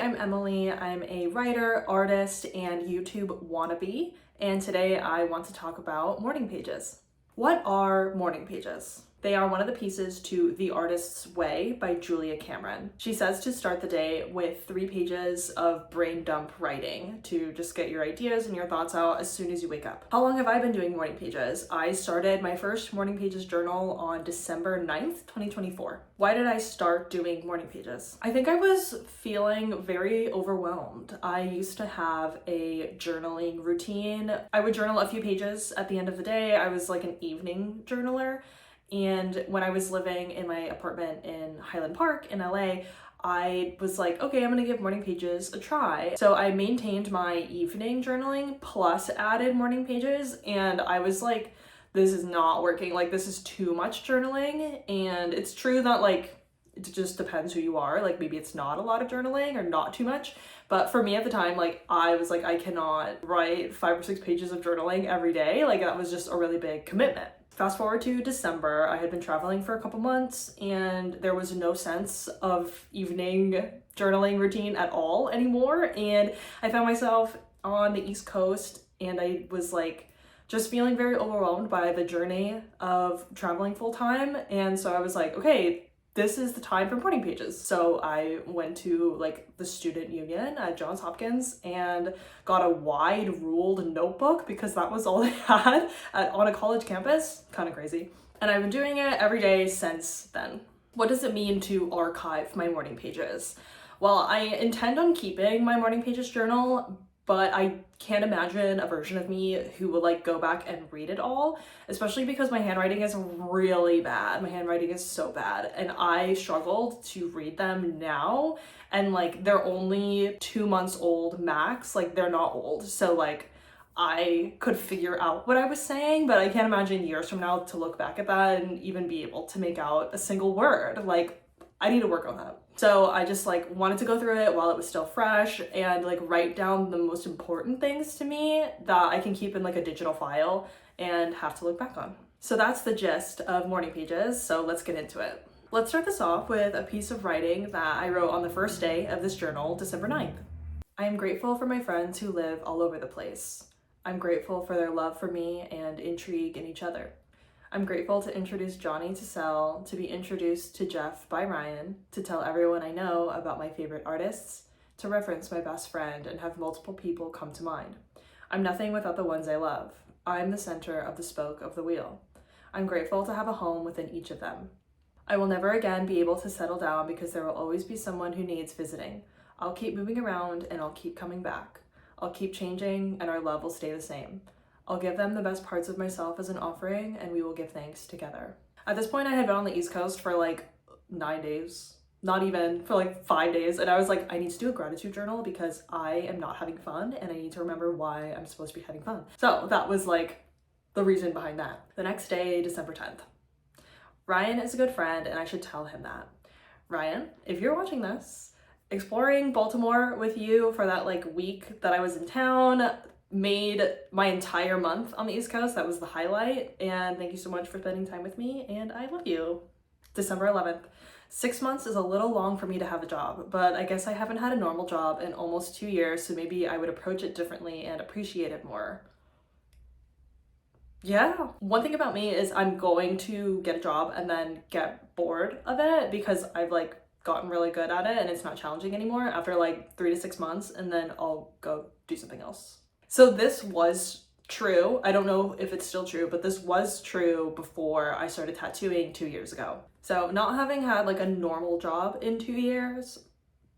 I'm Emily. I'm a writer, artist, and YouTube wannabe, and today I want to talk about morning pages. What are morning pages? They are one of the pieces to The Artist's Way by Julia Cameron. She says to start the day with 3 pages of brain dump writing to just get your ideas and your thoughts out as soon as you wake up. How long have I been doing morning pages? I started my first morning pages journal on December 9th, 2024. Why did I start doing morning pages? I think I was feeling very overwhelmed. I used to have a journaling routine. I would journal a few pages at the end of the day. I was like an evening journaler. And when I was living in my apartment in Highland Park in LA, I was like, okay, I'm gonna give morning pages a try. So I maintained my evening journaling plus added morning pages, and I was like, this is not working. Like, this is too much journaling. And it's true that like, it just depends who you are. Like, maybe it's not a lot of journaling or not too much. But for me at the time, like, I was like, I cannot write 5 or 6 pages of journaling every day. Like, that was just a really big commitment. Fast forward to December, I had been traveling for a couple months and there was no sense of evening journaling routine at all anymore. And I found myself on the East Coast and I was like, just feeling very overwhelmed by the journey of traveling full time. And so I was like, okay, this is the time for morning pages. So I went to like the student union at Johns Hopkins and got a wide ruled notebook because that was all they had on a college campus. Kind of crazy. And I've been doing it every day since then. What does it mean to archive my morning pages? Well, I intend on keeping my morning pages journal, but I can't imagine a version of me who would like go back and read it all, especially because my handwriting is really bad. My handwriting is so bad and I struggled to read them now, and like they're only 2 months old max, like they're not old. So like I could figure out what I was saying, but I can't imagine years from now to look back at that and even be able to make out a single word. Like, I need to work on that. So I just like wanted to go through it while it was still fresh and like write down the most important things to me that I can keep in like a digital file and have to look back on. So that's the gist of morning pages. So let's get into it. Let's start this off with a piece of writing that I wrote on the first day of this journal, December 9th. I am grateful for my friends who live all over the place. I'm grateful for their love for me and intrigue in each other. I'm grateful to introduce Johnny to Sel, to be introduced to Jeff by Ryan, to tell everyone I know about my favorite artists, to reference my best friend and have multiple people come to mind. I'm nothing without the ones I love. I'm the center of the spoke of the wheel. I'm grateful to have a home within each of them. I will never again be able to settle down because there will always be someone who needs visiting. I'll keep moving around and I'll keep coming back. I'll keep changing and our love will stay the same. I'll give them the best parts of myself as an offering and we will give thanks together. At this point, I had been on the East Coast for like 9 days, not even, for like 5 days. And I was like, I need to do a gratitude journal because I am not having fun and I need to remember why I'm supposed to be having fun. So that was like the reason behind that. The next day, December 10th. Ryan is a good friend and I should tell him that. Ryan, if you're watching this, exploring Baltimore with you for that like week that I was in town made my entire month on the East Coast. That was the highlight. And thank you so much for spending time with me and I love you. December 11th. 6 months is a little long for me to have a job, but I guess I haven't had a normal job in almost 2 years, so maybe I would approach it differently and appreciate it more. Yeah. One thing about me is I'm going to get a job and then get bored of it because I've like gotten really good at it and it's not challenging anymore after like 3 to 6 months, and then I'll go do something else. So this was true. I don't know if it's still true, but this was true before I started tattooing 2 years ago. So not having had like a normal job in 2 years,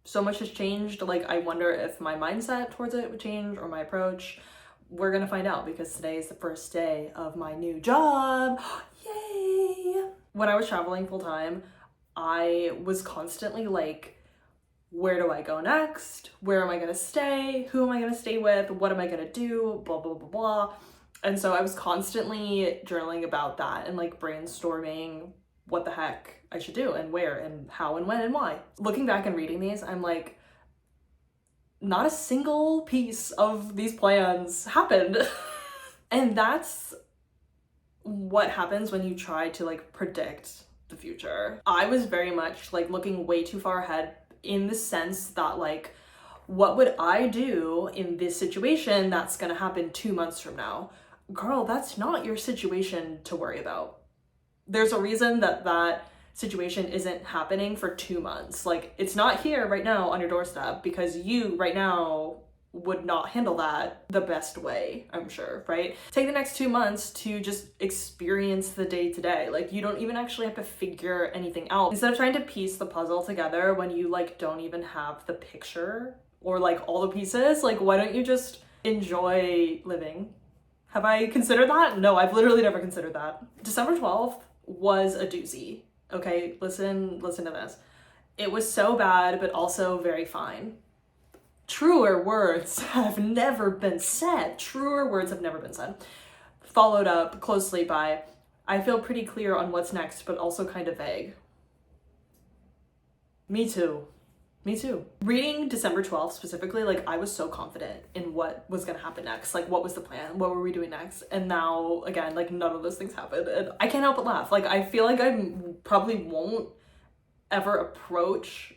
so much has changed. Like, I wonder if my mindset towards it would change or my approach. We're gonna find out because today is the first day of my new job. Yay! When I was traveling full time, I was constantly like, where do I go next? Where am I gonna stay? Who am I gonna stay with? What am I gonna do? Blah, blah, blah, blah. And so I was constantly journaling about that and like brainstorming what the heck I should do and where and how and when and why. Looking back and reading these, I'm like, not a single piece of these plans happened. And that's what happens when you try to like predict the future. I was very much like looking way too far ahead in the sense that like, What would I do in this situation that's gonna happen 2 months from now? Girl, that's not your situation to worry about. There's a reason that that situation isn't happening for 2 months. Like, it's not here right now on your doorstep because you right now would not handle that the best way, I'm sure, right? Take the next 2 months to just experience the day to day. Like, you don't even actually have to figure anything out. Instead of trying to piece the puzzle together when you like don't even have the picture or like all the pieces, like, why don't you just enjoy living? Have I considered that? No, I've literally never considered that. December 12th was a doozy. Okay, listen to this. It was so bad, but also very fine. Truer words have never been said. Truer words have never been said. Followed up closely by, I feel pretty clear on what's next, but also kind of vague. Me too. Me too. Reading December 12th specifically, like, I was so confident in what was gonna happen next. Like, what was the plan? What were we doing next? And now, again, like, none of those things happened. And I can't help but laugh. Like, I feel like I probably won't ever approach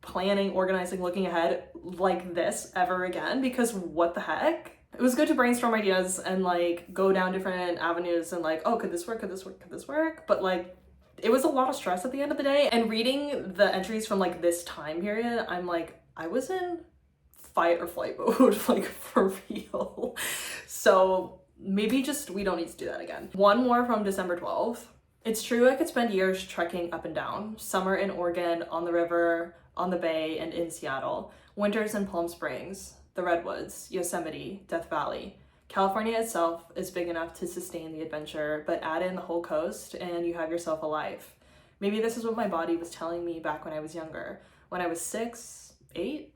planning, organizing, looking ahead like this ever again, because what the heck? It was good to brainstorm ideas and like go down different avenues and like, oh, could this work? Could this work? Could this work? But like, it was a lot of stress at the end of the day. And reading the entries from like this time period, I'm like, I was in fight or flight mode, like, for real. So maybe just we don't need to do that again. One more from December 12th. It's true I could spend years trekking up and down. Summer in Oregon, on the river, on the bay, and in Seattle. Winters in Palm Springs, the Redwoods, Yosemite, Death Valley. California itself is big enough to sustain the adventure, but add in the whole coast and you have yourself a life. Maybe this is what my body was telling me back when I was younger. When I was 6, 8,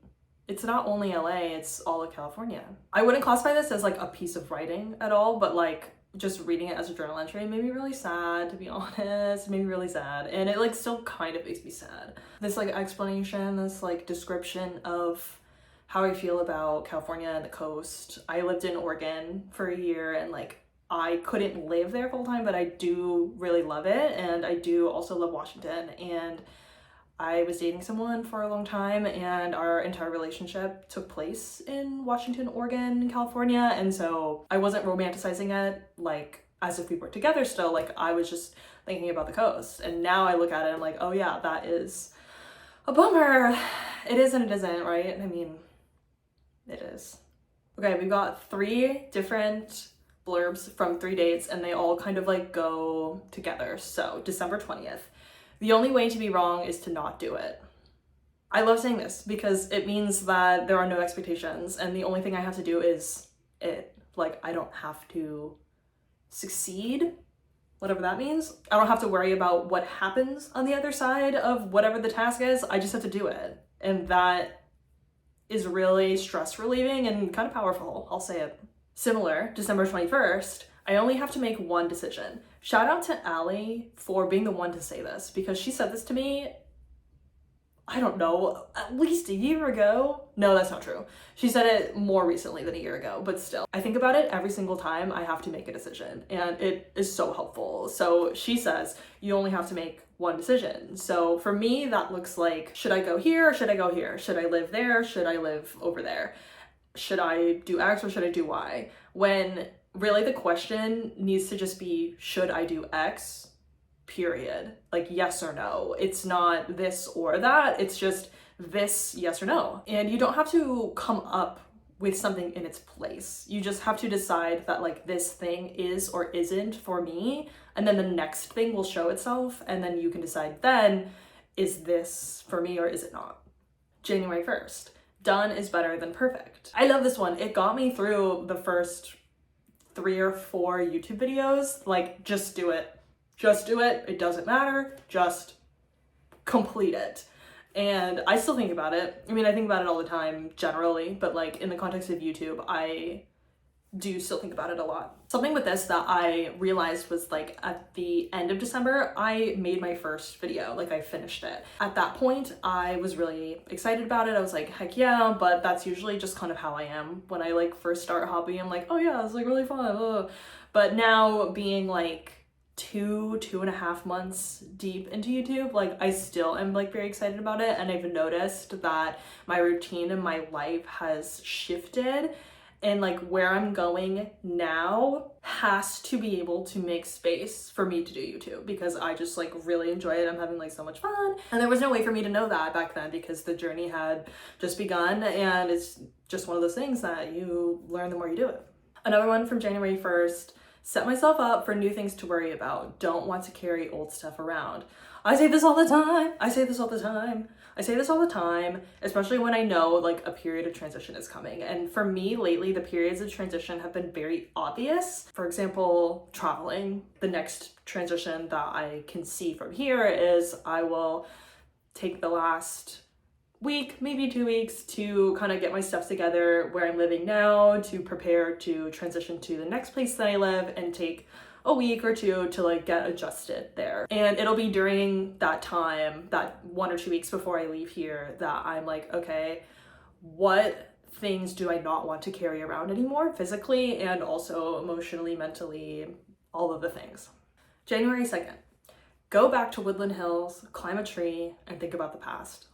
it's not only LA, it's all of California. I wouldn't classify this as like a piece of writing at all, but like just reading it as a journal entry made me really sad, to be honest. It made me really sad. And it like still kind of makes me sad. This like explanation, this like description of how I feel about California and the coast. I lived in Oregon for a year and like I couldn't live there full time, but I do really love it. And I do also love Washington. And I was dating someone for a long time and our entire relationship took place in Washington, Oregon, California. And so I wasn't romanticizing it like as if we were together still. Like, I was just thinking about the coast. And now I look at it and I'm like, oh yeah, that is a bummer. It is and it isn't, right? I mean, it is. Okay, we've got 3 different blurbs from 3 dates and they all kind of like go together. So December 20th. The only way to be wrong is to not do it. I love saying this because it means that there are no expectations and the only thing I have to do is it. Like, I don't have to succeed, whatever that means. I don't have to worry about what happens on the other side of whatever the task is. I just have to do it. And that is really stress relieving and kind of powerful, I'll say it. Similar, December 21st, I only have to make one decision. Shout out to Allie for being the one to say this because she said this to me, I don't know, at least a year ago. No, that's not true. She said it more recently than a year ago, but still. I think about it every single time I have to make a decision and it is so helpful. So she says, you only have to make one decision. So for me, that looks like, should I go here or should I go here? Should I live there? Should I live over there? Should I do X or should I do Y? When really the question needs to just be, should I do X? Period. Like, yes or no. It's not this or that. It's just this, yes or no. And you don't have to come up with something in its place. You just have to decide that like this thing is or isn't for me. And then the next thing will show itself. And then you can decide then, is this for me or is it not? January 1st. Done is better than perfect. I love this one. It got me through the first 3 or 4 YouTube videos. Like, just do it. Just do it. It doesn't matter. Just complete it. And I still think about it. I mean, I think about it all the time generally, but like in the context of YouTube, I do still think about it a lot. Something with this that I realized was like at the end of December, I made my first video, like I finished it. At that point, I was really excited about it. I was like, heck yeah, but that's usually just kind of how I am. When I like first start a hobby, I'm like, oh yeah, it's like really fun. Ugh. But now being like two and a half months deep into YouTube, like I still am like very excited about it, and I've noticed that my routine and my life has shifted, and like where I'm going now has to be able to make space for me to do YouTube because I just like really enjoy it. I'm having like so much fun, and there was no way for me to know that back then because the journey had just begun, and it's just one of those things that you learn the more you do it. Another one from January 1st, set myself up for new things to worry about. Don't want to carry old stuff around. I say this all the time. I say this all the time, especially when I know like a period of transition is coming. And for me lately, the periods of transition have been very obvious. For example, traveling. The next transition that I can see from here is I will take the last week, maybe 2 weeks to kind of get my stuff together where I'm living now, to prepare to transition to the next place that I live, and take a week or two to like get adjusted there. And it'll be during that time, that 1 or 2 weeks before I leave here, that I'm like, okay, what things do I not want to carry around anymore, physically and also emotionally, mentally, all of the things. January 2nd, go back to Woodland Hills, climb a tree, and think about the past.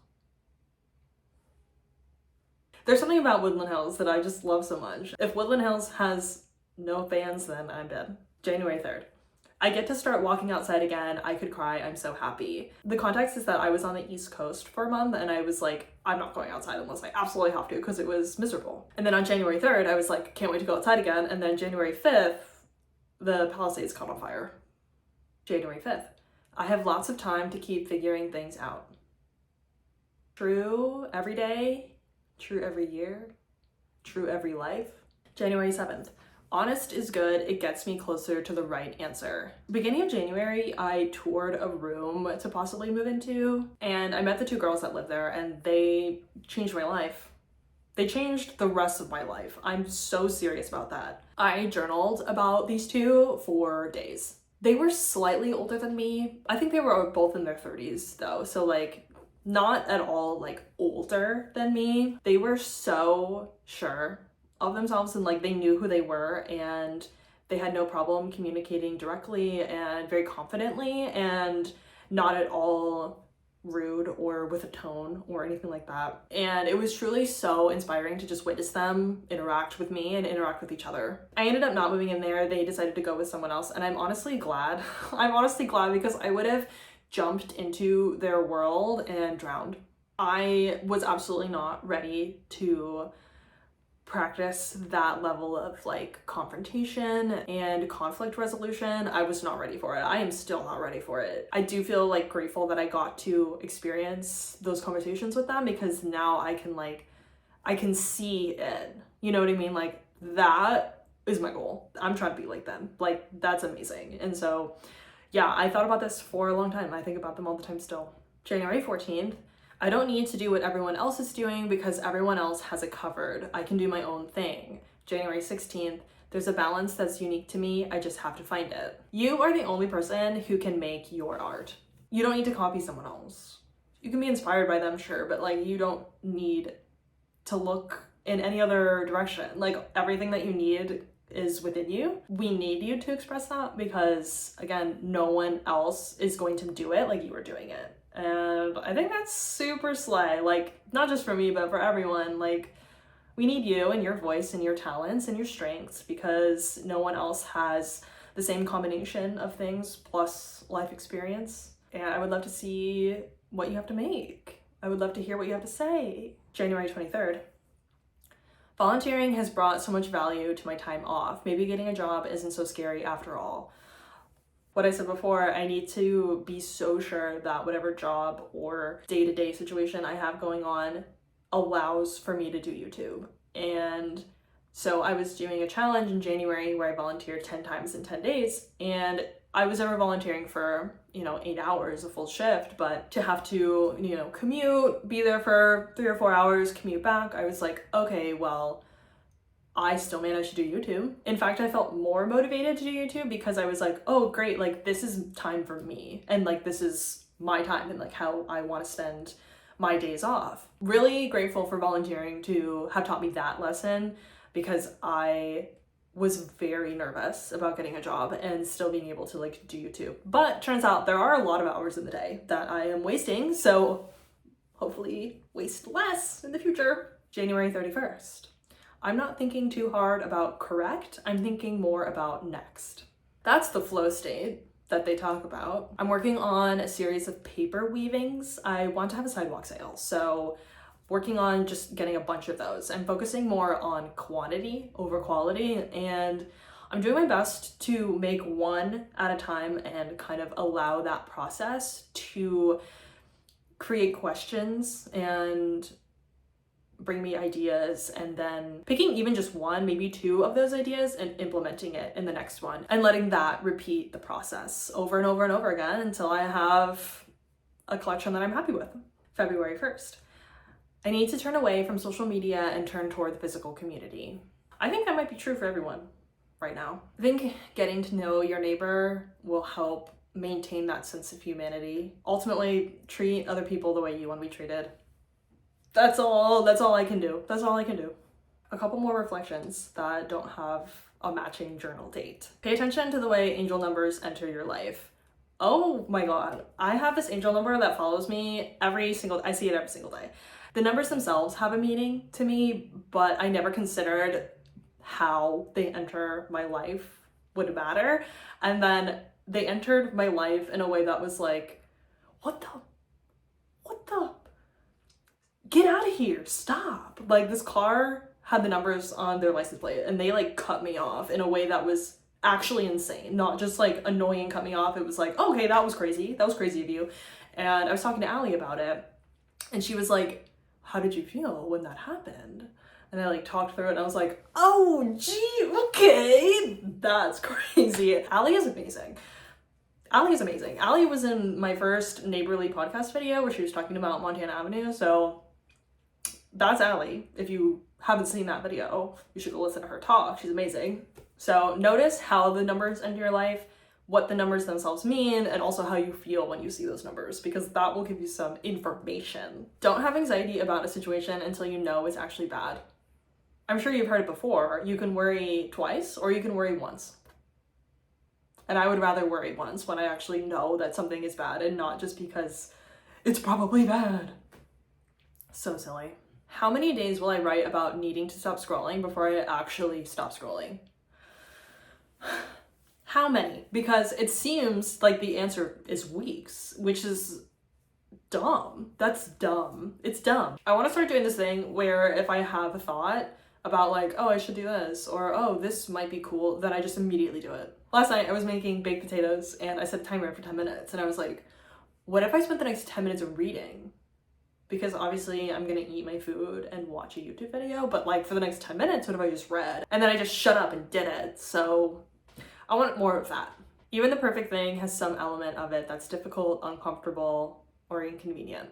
There's something about Woodland Hills that I just love so much. If Woodland Hills has no fans, then I'm dead. January 3rd. I get to start walking outside again. I could cry. I'm so happy. The context is that I was on the East Coast for a month and I was like, I'm not going outside unless I absolutely have to because it was miserable. And then on January 3rd, I was like, can't wait to go outside again. And then January 5th, the Palisades caught on fire. January 5th. I have lots of time to keep figuring things out. True every day. True every year, true every life. January 7th. Honest is good. It gets me closer to the right answer. Beginning of January, I toured a room to possibly move into, and I met the 2 girls that live there, and they changed my life. They changed the rest of my life. I'm so serious about that. I journaled about these 2 for days. They were slightly older than me. I think they were both in their 30s though, so like not at all like older than me. They were so sure of themselves and like they knew who they were, and they had no problem communicating directly and very confidently, and not at all rude or with a tone or anything like that. And it was truly so inspiring to just witness them interact with me and interact with each other. I ended up not moving in there. They decided to go with someone else, and I'm honestly glad. I'm honestly glad because I would have jumped into their world and drowned. I was absolutely not ready to practice that level of like confrontation and conflict resolution. I was not ready for it. I am still not ready for it. I do feel like grateful that I got to experience those conversations with them because now I can see it. You know what I mean? Like that is my goal. I'm trying to be like them. Like that's amazing. And so yeah, I thought about this for a long time. I think about them all the time still. January 14th, I don't need to do what everyone else is doing because everyone else has it covered. I can do my own thing. January 16th, there's a balance that's unique to me. I just have to find it. You are the only person who can make your art. You don't need to copy someone else. You can be inspired by them, sure, but like you don't need to look in any other direction. Like everything that you need is within you. We need you to express that because again, no one else is going to do it like you are doing it. And I think that's super slay, like not just for me, but for everyone. Like we need you and your voice and your talents and your strengths because no one else has the same combination of things plus life experience. And I would love to see what you have to make. I would love to hear what you have to say. January 23rd. Volunteering has brought so much value to my time off. Maybe getting a job isn't so scary after all. What I said before, I need to be so sure that whatever job or day-to-day situation I have going on allows for me to do YouTube. And so I was doing a challenge in January where I volunteered 10 times in 10 days, and I was ever volunteering for, 8 hours, a full shift, but to have to, commute, be there for 3 or 4 hours, commute back, I was like, okay, well, I still managed to do YouTube. In fact, I felt more motivated to do YouTube because I was like, oh, great, like this is time for me. And like, this is my time and like how I want to spend my days off. Really grateful for volunteering to have taught me that lesson because I was very nervous about getting a job and still being able to like do YouTube. But turns out there are a lot of hours in the day that I am wasting, so hopefully waste less in the future. January 31st. I'm not thinking too hard about correct, I'm thinking more about next. That's the flow state that they talk about. I'm working on a series of paper weavings. I want to have a sidewalk sale, so working on just getting a bunch of those. I'm focusing more on quantity over quality, and I'm doing my best to make one at a time and kind of allow that process to create questions and bring me ideas, and then picking even just one, maybe two of those ideas and implementing it in the next one, and letting that repeat the process over and over and over again until I have a collection that I'm happy with. February 1st. I need to turn away from social media and turn toward the physical community. I think that might be true for everyone right now. I think getting to know your neighbor will help maintain that sense of humanity. Ultimately, treat other people the way you want to be treated. That's all I can do. That's all I can do. A couple more reflections that don't have a matching journal date. Pay attention to the way angel numbers enter your life. Oh my God. I have this angel number that follows me I see it every single day. The numbers themselves have a meaning to me, but I never considered how they enter my life would matter. And then they entered my life in a way that was like, what the? Get out of here, stop. Like, this car had the numbers on their license plate and they like cut me off in a way that was actually insane, not just like annoying cut me off. It was like, okay, that was crazy of you. And I was talking to Allie about it, and she was like, how did you feel when that happened? And I like talked through it, and I was like, oh gee, okay, that's crazy. Allie is amazing. Allie was in my first Neighborly podcast video where she was talking about Montana Avenue, so that's Allie. If you haven't seen that video, you should go listen to her talk. She's amazing. So notice how the numbers enter your life, what the numbers themselves mean, and also how you feel when you see those numbers, because that will give you some information. Don't have anxiety about a situation until you know it's actually bad. I'm sure you've heard it before. You can worry twice or you can worry once. And I would rather worry once when I actually know that something is bad and not just because it's probably bad. So silly. How many days will I write about needing to stop scrolling before I actually stop scrolling? How many? Because it seems like the answer is weeks, which is dumb. That's dumb. It's dumb. I want to start doing this thing where if I have a thought about like, oh, I should do this, or oh, this might be cool, then I just immediately do it. Last night I was making baked potatoes and I set a timer for 10 minutes and I was like, what if I spent the next 10 minutes reading? Because obviously I'm gonna eat my food and watch a YouTube video, but like for the next 10 minutes, what if I just read? And then I just shut up and did it. So I want more of that. Even the perfect thing has some element of it that's difficult, uncomfortable, or inconvenient.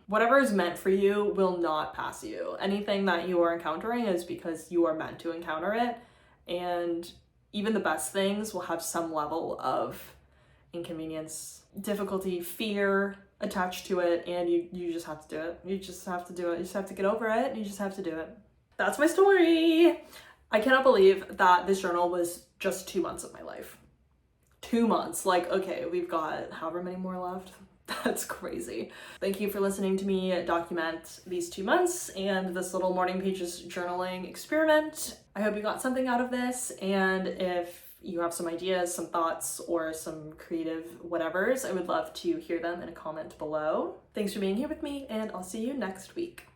Whatever is meant for you will not pass you. Anything that you are encountering is because you are meant to encounter it. And even the best things will have some level of inconvenience, difficulty, fear attached to it, and you just have to do it. You just have to do it. You just have to get over it. You just have to do it. That's my story. I cannot believe that this journal was just 2 months of my life. 2 months. Like, okay, we've got however many more left. That's crazy. Thank you for listening to me document these 2 months and this little morning pages journaling experiment. I hope you got something out of this, and if you have some ideas, some thoughts, or some creative whatevers, I would love to hear them in a comment below. Thanks for being here with me, and I'll see you next week.